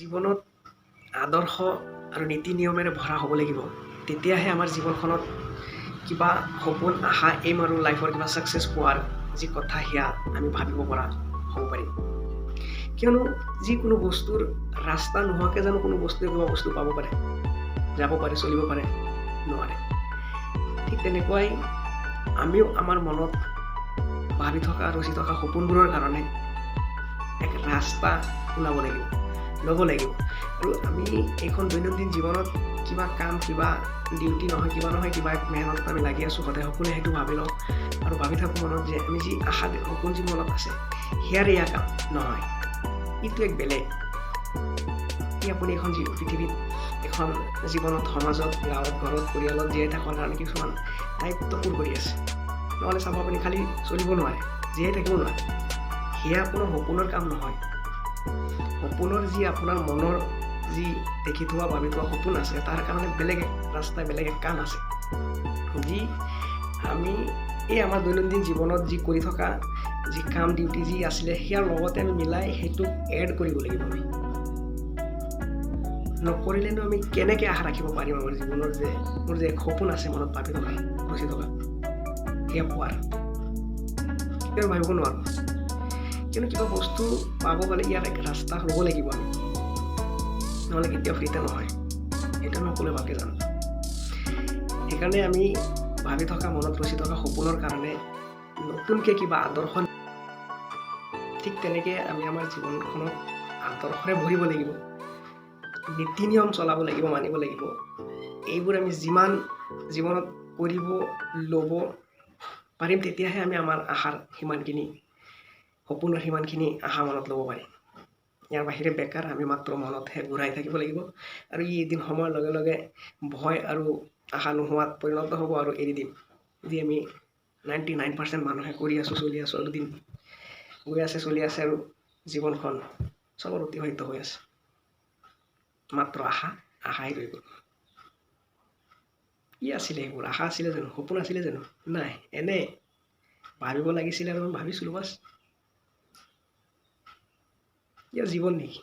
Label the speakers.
Speaker 1: জীৱনত আদৰ্শ আৰু নীতি নিয়মেৰে ভৰা হ'ব লাগিব, তেতিয়াহে আমাৰ জীৱনখনত কিবা সপোন, আশা, এইম আৰু লাইফৰ কিবা ছাকচেছ পোৱাৰ যি কথা সেয়া আমি ভাবিব পৰা হ'ব পাৰিম। কিয়নো যিকোনো বস্তুৰ ৰাস্তা নোহোৱাকৈ জানো কোনো বস্তুৱে কিবা বস্তু পাব পাৰে, যাব পাৰে, চলিব পাৰে? নোৱাৰে। ঠিক তেনেকুৱাই আমিও আমাৰ মনত ভাবি থকা, ৰচি থকা সপোনবোৰৰ কাৰণে এক ৰাস্তা ওলাব লাগিব, ল'ব লাগিব। আৰু আমি এইখন দৈনন্দিন জীৱনত কিবা কাম, কিবা ডিউটি নহয়, কিবা এক মেহনত আমি লাগি আছোঁ সদায়, সকলোৱে সেইটো ভাবি লওঁ আৰু ভাবি থাকোঁ মনত যে আমি যি আশা, সপোন যি মনত আছে সেয়াৰ এয়া কাম নহয়, ইটো এক বেলেগ। আপুনি এখন পৃথিৱীত, এখন জীৱনত, সমাজত, গাঁৱত, ঘৰত, পৰিয়ালত জীয়াই থকাৰ কাৰণে কিছুমান দায়িত্ব পূৰ কৰি আছে। নহ'লে চাব আপুনি খালি চলিব নোৱাৰে, জীয়াই থাকিব নোৱাৰে। সেয়া আপোনাৰ সপোনৰ কাম নহয়। সপোনৰ যি আপোনাৰ মনৰ যি দেখি থোৱা, ভাবি থোৱা সপোন আছে, তাৰ কাৰণে বেলেগ এক ৰাস্তা, বেলেগ এক কাম আছে, যি আমি এই আমাৰ দৈনন্দিন জীৱনত যি কৰি থকা যি কাম, ডিউটি যি আছিলে সেয়াৰ লগতে আমি মিলাই সেইটোক এড কৰিব লাগিব। আমি নকৰিলেনো আমি কেনেকৈ আশা ৰাখিব পাৰিম আমাৰ জীৱনৰ যে মোৰ যে এক সপোন আছে মনত ভাবি থকা, ৰচি থকা, সেয়া পোৱাৰ? কেতিয়াও ভাবিব নোৱাৰোঁ। কিয়নো কিবা বস্তু পাব গ'লে ইয়াৰ এক ৰাস্তা ল'ব লাগিব আমি, নহ'লে কেতিয়াও ফ্ৰীতে নহয়। সেইটো আমি সকলোৱে ভালকৈ জানো। সেইকাৰণে আমি ভাবি থকা, মনত ৰচি থকা সপোনৰ কাৰণে নতুনকৈ কিবা আদৰ্শ, ঠিক তেনেকৈ আমি আমাৰ জীৱনখনক আদৰ্শৰে ভৰিব লাগিব, নীতি নিয়ম চলাব লাগিব, মানিব লাগিব। এইবোৰ আমি যিমান জীৱনত কৰিব, ল'ব পাৰিম, তেতিয়াহে আমি আমাৰ আশাৰ সিমানখিনি, সপোনৰ সিমানখিনি আশা মনত ল'ব পাৰিম। ইয়াৰ বাহিৰে বেকাৰ আমি মাত্ৰ মনতহে ঘূৰাই থাকিব লাগিব। আৰু ই এদিন সময়ৰ লগে লগে ভয় আৰু আশা নোহোৱাত পৰিণত হ'ব আৰু এৰি দিম, যি আমি 99% মানুহে কৰি আছোঁ, চলি আছোঁ, আৰু দিন গৈ আছে, চলি আছে, আৰু জীৱনখন চবৰ অতিবাহিত হৈ আছে। মাত্ৰ আশাই ৰৈ গ'ল। কি আছিলে সেইবোৰ? আশা আছিলে জানো? সপোন আছিলে জানো? নাই, এনে ভাবিব লাগিছিলে আৰু ভাবিছিলোঁ বাছ। ইয়াৰ জীৱন নেকি?